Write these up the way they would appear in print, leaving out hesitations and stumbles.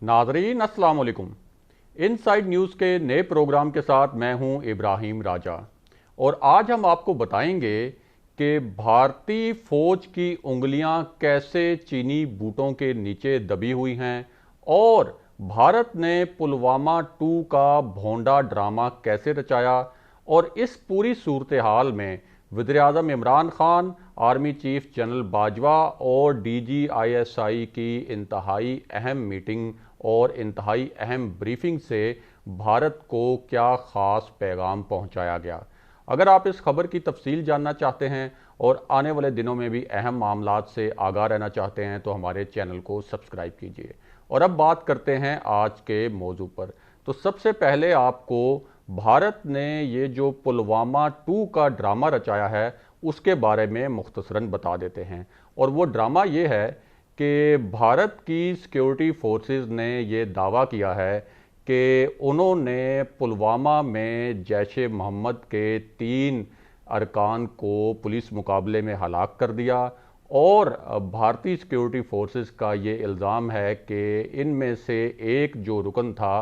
नाजरीन अस्सलाम वालेकुम। इनसाइड न्यूज़ के नए प्रोग्राम के साथ मैं हूं इब्राहिम राजा और आज हम आपको बताएंगे कि भारतीय फौज की उंगलियां कैसे चीनी बूटों के नीचे दबी हुई हैं और भारत ने पुलवामा 2 का भोंडा ड्रामा कैसे रचाया। और इस पूरी सूरत हाल में वज़ीर-ए-आज़म Imran Khan, army chief general Bajwa और DGISI की इंतहाई अहम मीटिंग और इंतहाई अहम ब्रीफिंग से भारत को क्या ख़ास पैगाम पहुंचाया गया। अगर आप इस खबर की तफसील जानना चाहते हैं और आने वाले दिनों में भी अहम मामलात से आगाह रहना चाहते हैं तो हमारे चैनल को सब्सक्राइब कीजिए। और अब बात करते हैं आज के मौजू पर। तो सबसे पहले आपको भारत ने ये जो पुलवामा 2 का ड्रामा रचाया है उसके बारे में मुख्तसरन बता देते हैं। और वो ड्रामा ये है कि भारत की सिक्योरिटी फोर्सेस ने ये दावा किया है कि उन्होंने पुलवामा में जैश ए मोहम्मद के 3 अरकान को पुलिस मुकाबले में हलाक कर दिया। और भारतीय सिक्योरिटी फोर्सेस का ये इल्ज़ाम है कि इनमें से एक जो रुकन था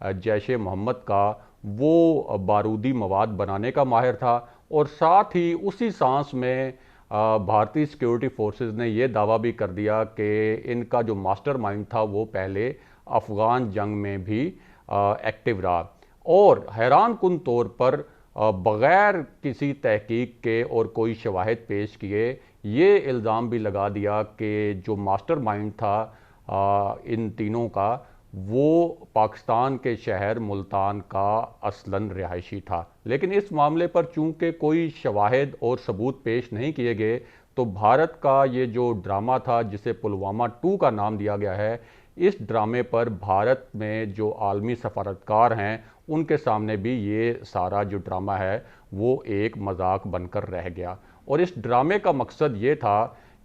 जैश ए मोहम्मद का, वो बारूदी मवाद बनाने का माहिर था। और साथ ही उसी सांस में भारतीय सिक्योरिटी फोर्सेस ने यह दावा भी कर दिया कि इनका जो मास्टरमाइंड था वो पहले अफ़गान जंग में भी एक्टिव रहा। और हैरान कुन तौर पर बग़ैर किसी तहकीक के और कोई शवाहिद पेश किए ये इल्ज़ाम भी लगा दिया कि जो मास्टरमाइंड था इन तीनों का, वो पाकिस्तान के शहर मुल्तान का असलन रिहायशी था। लेकिन इस मामले पर चूंकि कोई शवाहिद और सबूत पेश नहीं किए गए तो भारत का ये जो ड्रामा था जिसे पुलवामा 2 का नाम दिया गया है, इस ड्रामे पर भारत में जो आलमी सफारतकार हैं उनके सामने भी ये सारा जो ड्रामा है वो एक मजाक बनकर रह गया। और इस ड्रामे का मकसद ये था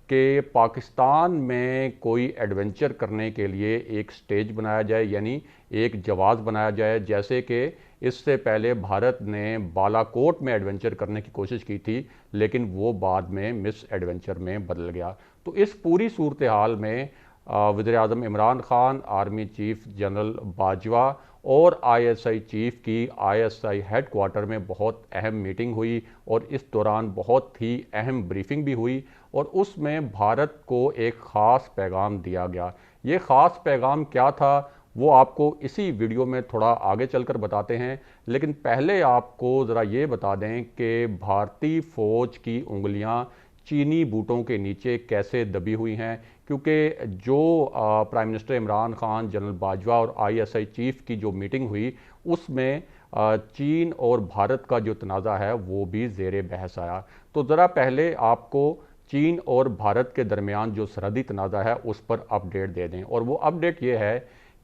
कि पाकिस्तान में कोई एडवेंचर करने के लिए एक स्टेज बनाया जाए, यानी एक जवाज़ बनाया जाए। जैसे कि इससे पहले भारत ने बालाकोट में एडवेंचर करने की कोशिश की थी लेकिन वो बाद में मिस एडवेंचर में बदल गया। तो इस पूरी सूरत हाल में वज़ीर-ए-आज़म Imran Khan, army chief general Bajwa और ISI चीफ की ISI हेड क्वार्टर में बहुत अहम मीटिंग हुई और इस दौरान बहुत ही अहम ब्रीफिंग भी हुई और उसमें भारत को एक ख़ास पैगाम दिया गया। ये ख़ास पैगाम क्या था वो आपको इसी वीडियो में थोड़ा आगे चलकर बताते हैं। लेकिन पहले आपको ज़रा ये बता दें कि भारतीय फ़ौज की उंगलियां चीनी बूटों के नीचे कैसे दबी हुई हैं, क्योंकि जो prime minister Imran Khan, general Bajwa और ISI चीफ की जो मीटिंग हुई उसमें चीन और भारत का जो तनाज़ा है वो भी ज़ेरे बहस आया। तो ज़रा पहले आपको चीन और भारत के दरमियान जो सरहदी तनाज़ा है उस पर अपडेट दे दें। और वो अपडेट ये है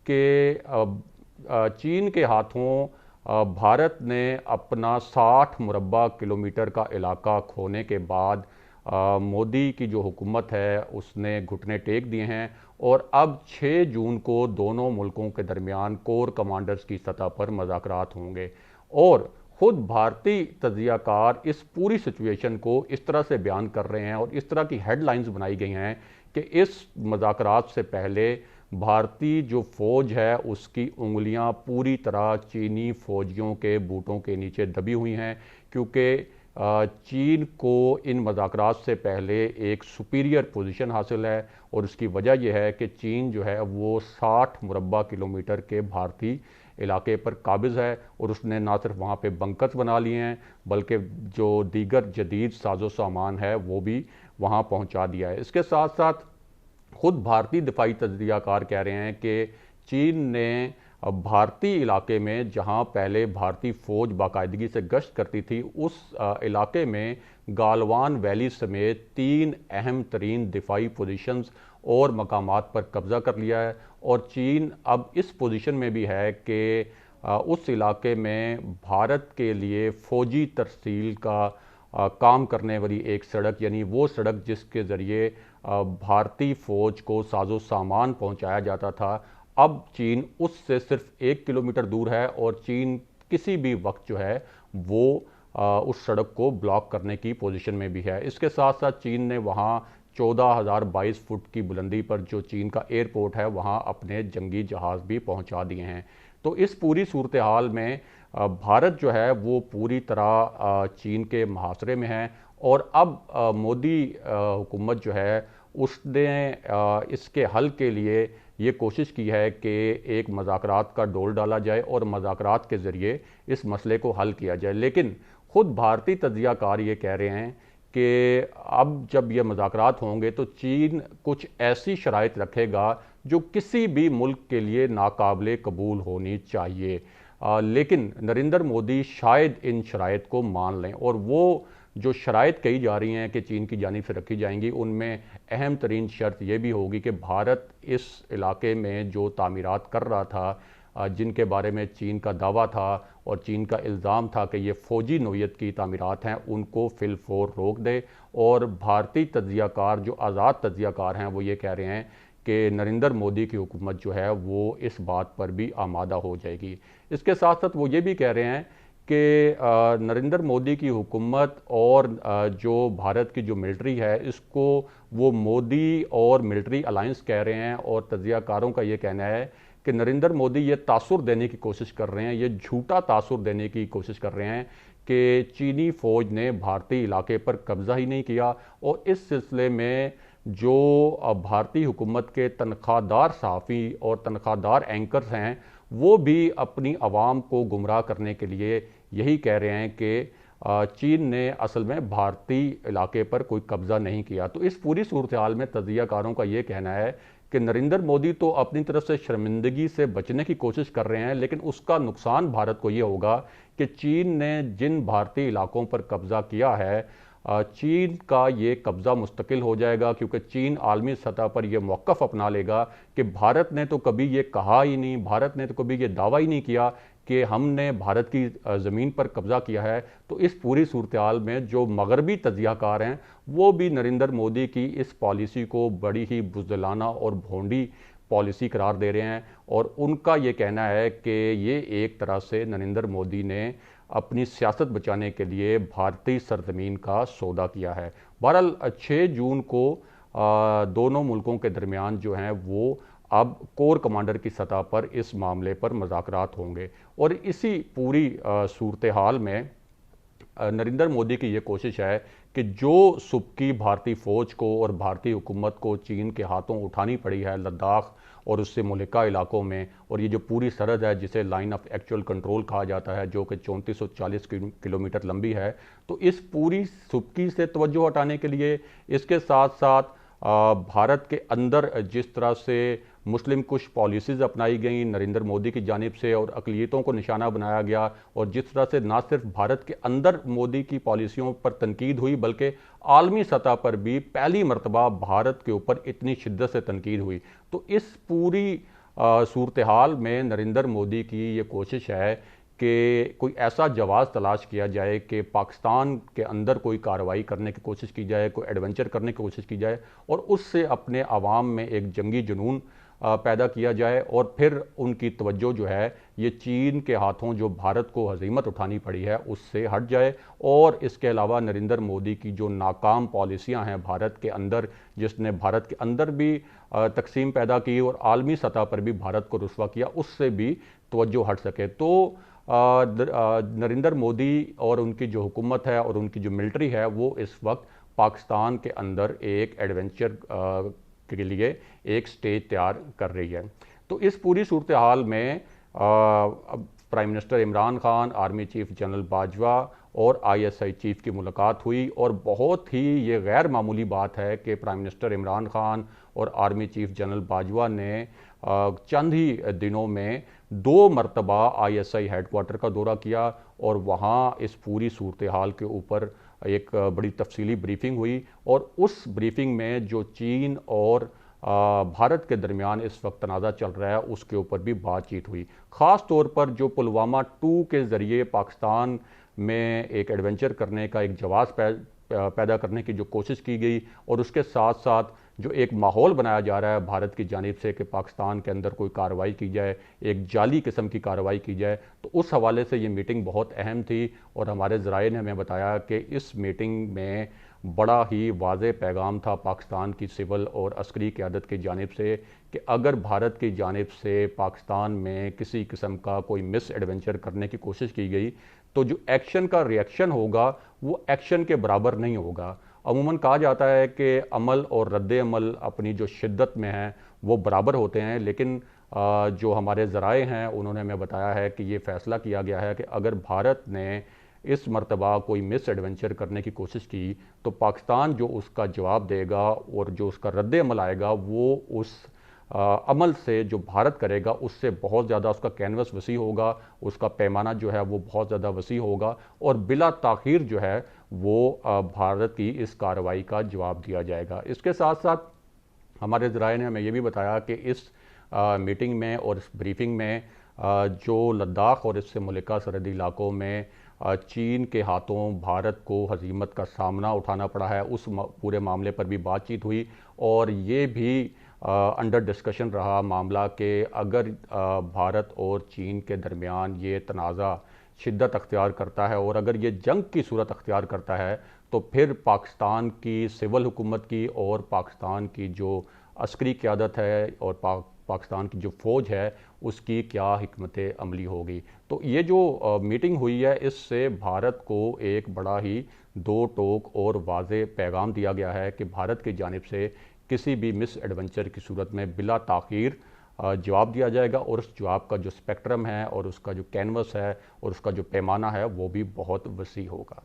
कि चीन के हाथों भारत ने अपना 60 मुरब्बा किलोमीटर का इलाका खोने के बाद मोदी की जो हुकूमत है उसने घुटने टेक दिए हैं और अब 6 जून को दोनों मुल्कों के दरमियान कोर कमांडर्स की सतह पर मुज़ाकरात होंगे। और खुद भारतीय तज्ज़ियाकार इस पूरी सिचुएशन को इस तरह से बयान कर रहे हैं और इस तरह की हेडलाइंस बनाई गई हैं कि इस मुज़ाकरात से पहले भारतीय जो फ़ौज है उसकी उंगलियां पूरी तरह चीनी फ़ौजियों के बूटों के नीचे दबी हुई हैं, क्योंकि चीन को इन मुज़ाकरात से पहले एक सुपीरियर पोजीशन हासिल है। और उसकी वजह यह है कि चीन जो है वो 60 मुरब्बा किलोमीटर के भारतीय इलाके पर काबिज़ है और उसने ना सिर्फ वहाँ पे बंकर्स बना लिए हैं बल्कि जो दीगर जदीद साजो सामान है वो भी वहाँ पहुँचा दिया है। इसके साथ साथ खुद भारतीय दिफाई तज्ज़ियाकार कह रहे हैं कि चीन ने भारतीय इलाके में जहां पहले भारतीय फ़ौज बाकायदगी से गश्त करती थी उस इलाके में गालवान वैली समेत 3 अहम तरीन दिफाई पोजीशंस और मकामात पर कब्ज़ा कर लिया है। और चीन अब इस पोजीशन में भी है कि उस इलाके में भारत के लिए फ़ौजी तरसील का काम करने वाली एक सड़क, यानी वो सड़क जिसके ज़रिए भारतीय फ़ौज को साजो सामान पहुंचाया जाता था, अब चीन उससे सिर्फ 1 किलोमीटर दूर है और चीन किसी भी वक्त जो है वो उस सड़क को ब्लॉक करने की पोजीशन में भी है। इसके साथ साथ चीन ने वहाँ 14,022 फुट की बुलंदी पर जो चीन का एयरपोर्ट है वहां अपने जंगी जहाज भी पहुंचा दिए हैं। तो इस पूरी सूरत हाल में भारत जो है वो पूरी तरह चीन के मुहासरे में है। और अब मोदी हुकूमत जो है उसने इसके हल के लिए ये कोशिश की है कि एक मज़ाकरात का डोल डाला जाए और मज़ाकरात के ज़रिए इस मसले को हल किया जाए। लेकिन खुद भारतीय तज्ज़ियाकार ये कह रहे हैं कि अब जब ये मज़ाकरात होंगे तो चीन कुछ ऐसी शराइत रखेगा जो किसी भी मुल्क के लिए नाकाबिले कबूल होनी चाहिए। लेकिन नरेंद्र मोदी शायद इन शराइत को मान लें, और वो जो शराइत कही जा रही हैं कि चीन की जानिब से रखी जाएंगी उनमें अहम तरीन शर्त यह भी होगी कि भारत इस इलाके में जो तामीरात कर रहा था, जिनके बारे में चीन का दावा था और चीन का इल्ज़ाम था कि ये फ़ौजी नोयत की तामीरात हैं, उनको फिलफौर रोक दे। और भारतीय तज्ज़ियाकार जो आज़ाद तज्ज़ियाकार हैं वो ये कह रहे हैं कि नरेंद्र मोदी की हुकूमत जो है वो इस बात पर भी आमादा हो जाएगी। इसके साथ साथ वो ये भी कह रहे हैं कि नरेंद्र मोदी की हुकूमत और जो भारत की जो मिलिट्री है इसको वो मोदी और मिलिट्री अलायंस कह रहे हैं। और तज्ज़ियाकारों का ये कहना है कि नरेंद्र मोदी ये तासुर देने की कोशिश कर रहे हैं, ये झूठा तासुर देने की कोशिश कर रहे हैं कि चीनी फ़ौज ने भारतीय इलाके पर कब्ज़ा ही नहीं किया। और इस सिलसिले में जो भारतीय हुकूमत के तनख्वाहदार सहाफ़ी और तनख्वाहदार एंकर्स हैं वो भी अपनी आवाम को गुमराह करने के लिए यही कह रहे हैं कि चीन ने असल में भारतीय इलाके पर कोई कब्ज़ा नहीं किया। तो इस पूरी सूरत हाल में तज्ज़ियाकारों का ये कहना है कि नरेंद्र मोदी तो अपनी तरफ से शर्मिंदगी से बचने की कोशिश कर रहे हैं, लेकिन उसका नुकसान भारत को ये होगा कि चीन ने जिन भारतीय इलाकों पर कब्ज़ा किया है, चीन का ये कब्ज़ा मुस्तकिल हो जाएगा, क्योंकि चीन आलमी सतह पर यह मौक़िफ़ अपना लेगा कि भारत ने तो कभी ये कहा ही नहीं, भारत ने तो कभी ये दावा ही नहीं किया कि हमने भारत की ज़मीन पर कब्ज़ा किया है। तो इस पूरी सूरत हाल में जो मगरबी तज्ज़ियाकार हैं वो भी नरेंद्र मोदी की इस पॉलिसी को बड़ी ही बुज़दिलाना और भोंडी पॉलिसी करार दे रहे हैं। और उनका ये कहना है कि ये एक तरह से नरेंद्र मोदी ने अपनी सियासत बचाने के लिए भारतीय सरजमीन का सौदा किया है। बहरहाल 6 जून को दोनों मुल्कों के दरमियान जो हैं वो अब कोर कमांडर की सतह पर इस मामले पर मुज़ाकरात होंगे। और इसी पूरी सूरत हाल में नरेंद्र मोदी की ये कोशिश है कि जो सुबकी भारतीय फ़ौज को और भारतीय हुकूमत को चीन के हाथों उठानी पड़ी है लद्दाख और उससे मुल्का इलाकों में, और ये जो पूरी सरहद है जिसे लाइन ऑफ एक्चुअल कंट्रोल कहा जाता है जो कि 3440 किलोमीटर लंबी है, तो इस पूरी सुबकी से तवज्जो हटाने के लिए इसके साथ साथ भारत के अंदर जिस तरह से मुस्लिम कुछ पॉलिसीज़ अपनाई गई नरेंद्र मोदी की जानिब से और अक़लियतों को निशाना बनाया गया, और जिस तरह से ना सिर्फ भारत के अंदर मोदी की पॉलिसियों पर तनकीद हुई बल्कि आलमी सतह पर भी पहली मरतबा भारत के ऊपर इतनी शिद्दत से तनकीद हुई। तो इस पूरी सूरत हाल में नरेंद्र मोदी की ये कोशिश है कि कोई ऐसा जवाब तलाश किया जाए कि पाकिस्तान के अंदर कोई कार्रवाई करने की कोशिश की जाए, कोई एडवेंचर करने की कोशिश की जाए और उससे अपने आवाम में एक जंगी जुनून पैदा किया जाए, और फिर उनकी तवज्जो जो है ये चीन के हाथों जो भारत को हज़ीमत उठानी पड़ी है उससे हट जाए। और इसके अलावा नरेंद्र मोदी की जो नाकाम पॉलिसियां हैं भारत के अंदर, जिसने भारत के अंदर भी तकसीम पैदा की और आलमी सतह पर भी भारत को रुस्वा किया, उससे भी तवज्जो हट सके। तो नरेंद्र मोदी और उनकी जो हुकूमत है और उनकी जो मिलिट्री है वो इस वक्त पाकिस्तान के अंदर एक एडवेंचर के लिए एक स्टेज तैयार कर रही है। तो इस पूरी सूरत हाल में prime minister Imran Khan, army chief general Bajwa और ISI चीफ की मुलाकात हुई, और बहुत ही ये गैर मामूली बात है कि प्राइम मिनिस्टर इमरान खान और आर्मी चीफ जनरल बाजवा ने चंद ही दिनों में 2 मरतबा ISI हेडक्वार्टर का दौरा किया और वहाँ इस पूरी सूरत हाल के ऊपर एक बड़ी तफसीली ब्रीफिंग हुई। और उस ब्रीफिंग में जो चीन और भारत के दरमियान इस वक्त तनाज़ा चल रहा है उसके ऊपर भी बातचीत हुई। ख़ास तौर पर जो पुलवामा 2 के ज़रिए पाकिस्तान में एक एडवेंचर करने का एक जवाब पैदा करने की जो कोशिश की गई, और उसके साथ साथ जो एक माहौल बनाया जा रहा है भारत की जानिब से कि पाकिस्तान के अंदर कोई कार्रवाई की जाए, एक जाली किस्म की कार्रवाई की जाए, तो उस हवाले से ये मीटिंग बहुत अहम थी। और हमारे ज़राए ने हमें बताया कि इस मीटिंग में बड़ा ही वाज़े पैगाम था पाकिस्तान की सिविल और अस्करी क़यादत की जानिब से कि अगर भारत की जानिब से पाकिस्तान में किसी किस्म का कोई मिस एडवेंचर करने की कोशिश की गई तो जो एक्शन का रिएक्शन होगा वो एक्शन के बराबर नहीं होगा। अमूमन कहा जाता है कि अमल और रद्द अमल अपनी जो शिद्दत में है वो बराबर होते हैं, लेकिन जो हमारे ज़राए हैं उन्होंने हमें बताया है कि ये फ़ैसला किया गया है कि अगर भारत ने इस मर्तबा कोई मिस एडवेंचर करने की कोशिश की तो पाकिस्तान जो उसका जवाब देगा और जो उसका रद्द अमल आएगा वो उस अमल से जो भारत करेगा उससे बहुत ज़्यादा उसका कैनवस वसी होगा, उसका पैमाना जो है वो बहुत ज़्यादा वसी होगा और बिला ताख़ीर जो है वो भारत की इस कार्रवाई का जवाब दिया जाएगा। इसके साथ साथ हमारे ज़राए ने हमें ये भी बताया कि इस मीटिंग में और इस ब्रीफिंग में जो लद्दाख और इससे मुल्लिका सरहदी इलाकों में चीन के हाथों भारत को हज़ीमत का सामना उठाना पड़ा है उस पूरे मामले पर भी बातचीत हुई और ये भी अंडर डिस्कशन रहा मामला कि अगर भारत और चीन के दरमियान ये तनाज़ा शिद्दत अख्तियार करता है और अगर ये जंग की सूरत अख्तियार करता है तो फिर पाकिस्तान की सिविल हुकूमत की और पाकिस्तान की जो अस्करी क़यादत है और पाकिस्तान की जो फ़ौज है उसकी क्या हिकमत अमली होगी। तो ये जो मीटिंग हुई है इससे भारत को एक बड़ा ही दो टोक और वाज़े पैगाम दिया गया है कि भारत की जानिब से किसी भी मिस एडवेंचर की सूरत में बिला ताख़ीर जवाब दिया जाएगा और उस जवाब का जो स्पेक्ट्रम है और उसका जो कैनवस है और उसका जो पैमाना है वो भी बहुत वसी होगा।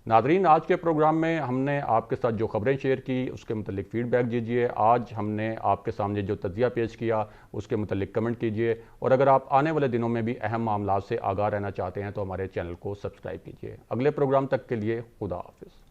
नाज़रीन, आज के प्रोग्राम में हमने आपके साथ जो खबरें शेयर की उसके मुतल्लिक फ़ीडबैक दीजिए। आज हमने आपके सामने जो तज़किया पेश किया उसके मुतल्लिक कमेंट कीजिए और अगर आप आने वाले दिनों में भी अहम मामलात से आगाह रहना चाहते हैं तो हमारे चैनल को सब्सक्राइब कीजिए। अगले प्रोग्राम तक के लिए खुदा हाफ़िज़।